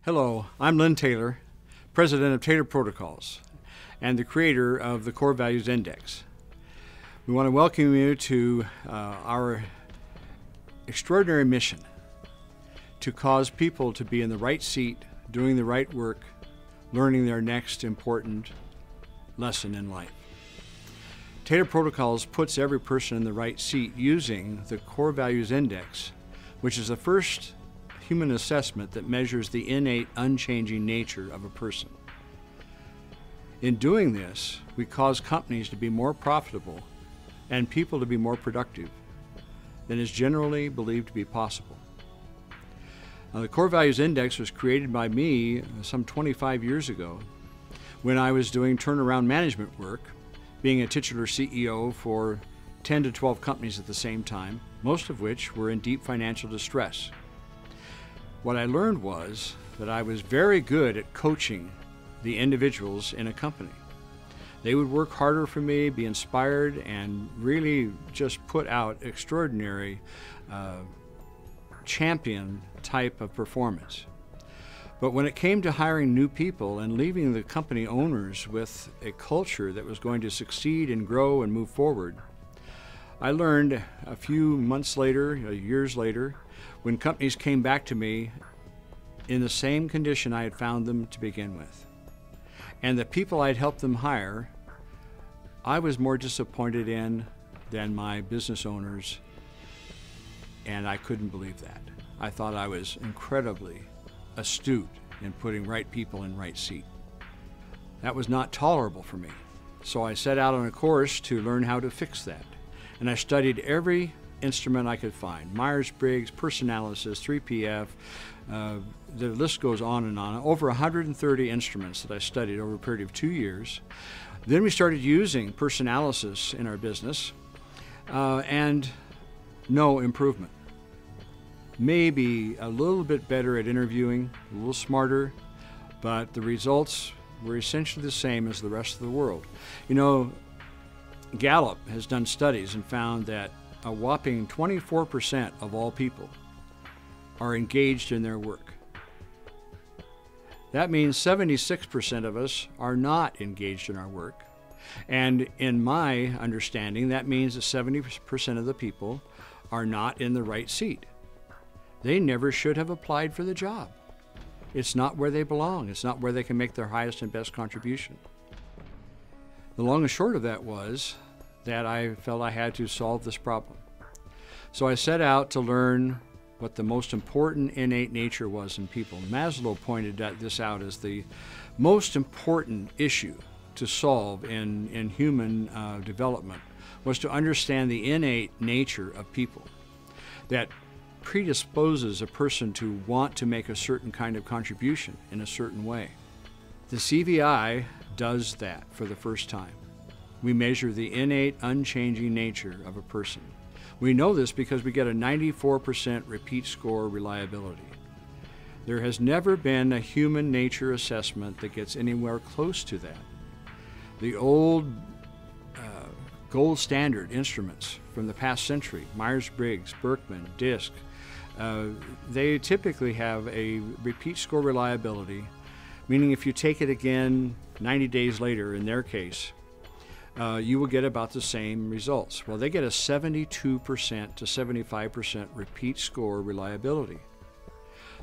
Hello, I'm Lynn Taylor, President of Taylor Protocols and the creator of the Core Values Index. We want to welcome you to our extraordinary mission to cause people to be in the right seat, doing the right work, learning their next important lesson in life. Taylor Protocols puts every person in the right seat using the Core Values Index, which is the first human assessment that measures the innate, unchanging nature of a person. In doing this, we cause companies to be more profitable and people to be more productive than is generally believed to be possible. Now, the Core Values Index was created by me some 25 years ago when I was doing turnaround management work, being a titular CEO for 10 to 12 companies at the same time, most of which were in deep financial distress. What I learned was that I was very good at coaching the individuals in a company. They would work harder for me, be inspired, and really just put out extraordinary champion type of performance. But when it came to hiring new people and leaving the company owners with a culture that was going to succeed and grow and move forward, I learned a few months later, years later, when companies came back to me in the same condition I had found them to begin with. And the people I'd helped them hire, I was more disappointed in than my business owners, and I couldn't believe that. I thought I was incredibly astute in putting right people in right seat. That was not tolerable for me. So I set out on a course to learn how to fix that. And I studied every instrument I could find: Myers-Briggs, Personalysis, 3PF, the list goes on and on. Over 130 instruments that I studied over a period of 2 years. Then we started using Personalysis in our business, and no improvement. Maybe a little bit better at interviewing, a little smarter, but the results were essentially the same as the rest of the world. You know, Gallup has done studies and found that a whopping 24% of all people are engaged in their work. That means 76% of us are not engaged in our work. And in my understanding, that means that 70% of the people are not in the right seat. They never should have applied for the job. It's not where they belong. It's not where they can make their highest and best contribution. The long and short of that was that I felt I had to solve this problem. So I set out to learn what the most important innate nature was in people. Maslow pointed this out as the most important issue to solve in human development, was to understand the innate nature of people that predisposes a person to want to make a certain kind of contribution in a certain way. The CVI does that for the first time. We measure the innate, unchanging nature of a person. We know this because we get a 94% repeat score reliability. There has never been a human nature assessment that gets anywhere close to that. The old gold standard instruments from the past century, Myers-Briggs, Berkman, DISC, they typically have a repeat score reliability, meaning if you take it again 90 days later, in their case, you will get about the same results. Well, they get a 72% to 75% repeat score reliability.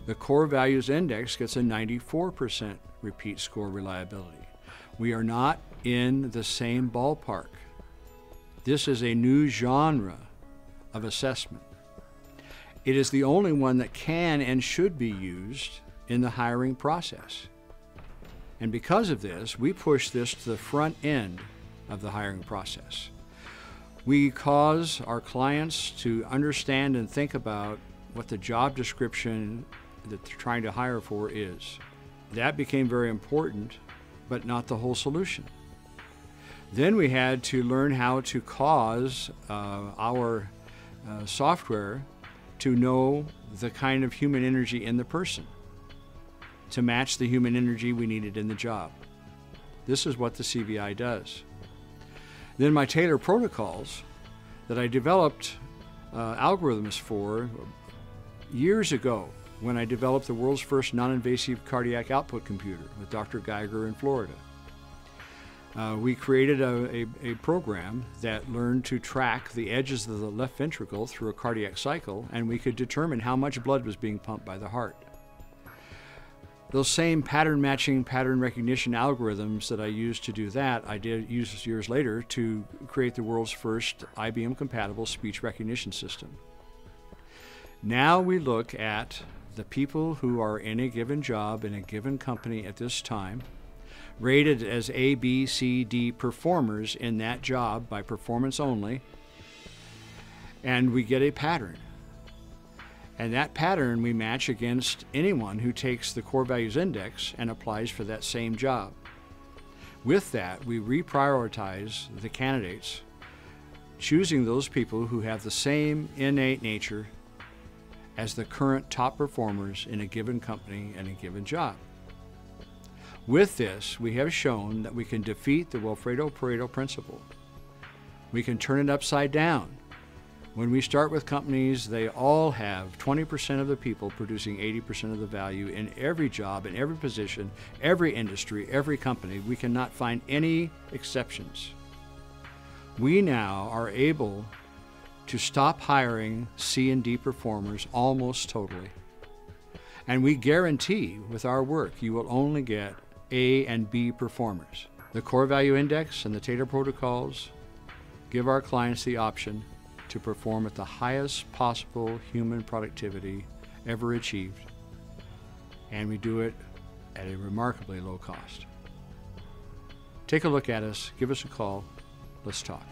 The Core Values Index gets a 94% repeat score reliability. We are not in the same ballpark. This is a new genre of assessment. It is the only one that can and should be used in the hiring process. And because of this, we push this to the front end of the hiring process. We cause our clients to understand and think about what the job description that they're trying to hire for is. That became very important, but not the whole solution. Then we had to learn how to cause our software to know the kind of human energy in the person to match the human energy we needed in the job. This is what the CVI does. Then my Taylor protocols that I developed algorithms for years ago when I developed the world's first non-invasive cardiac output computer with Dr. Geiger in Florida. We created a program that learned to track the edges of the left ventricle through a cardiac cycle, and we could determine how much blood was being pumped by the heart. Those same pattern matching, pattern recognition algorithms that I used to do that, I did use years later to create the world's first IBM-compatible speech recognition system. Now we look at the people who are in a given job in a given company at this time, rated as A, B, C, D performers in that job by performance only, and we get a pattern. And that pattern we match against anyone who takes the core values index and applies for that same job. With that, we reprioritize the candidates, choosing those people who have the same innate nature as the current top performers in a given company and a given job. With this, we have shown that we can defeat the Wilfredo-Pareto principle. We can turn it upside down. When we start with companies, they all have 20% of the people producing 80% of the value in every job, in every position, every industry, every company. We cannot find any exceptions. We now are able to stop hiring C and D performers almost totally. And we guarantee with our work you will only get A and B performers. The core value index and the Taylor protocols give our clients the option to perform at the highest possible human productivity ever achieved, and we do it at a remarkably low cost. Take a look at us, give us a call, let's talk.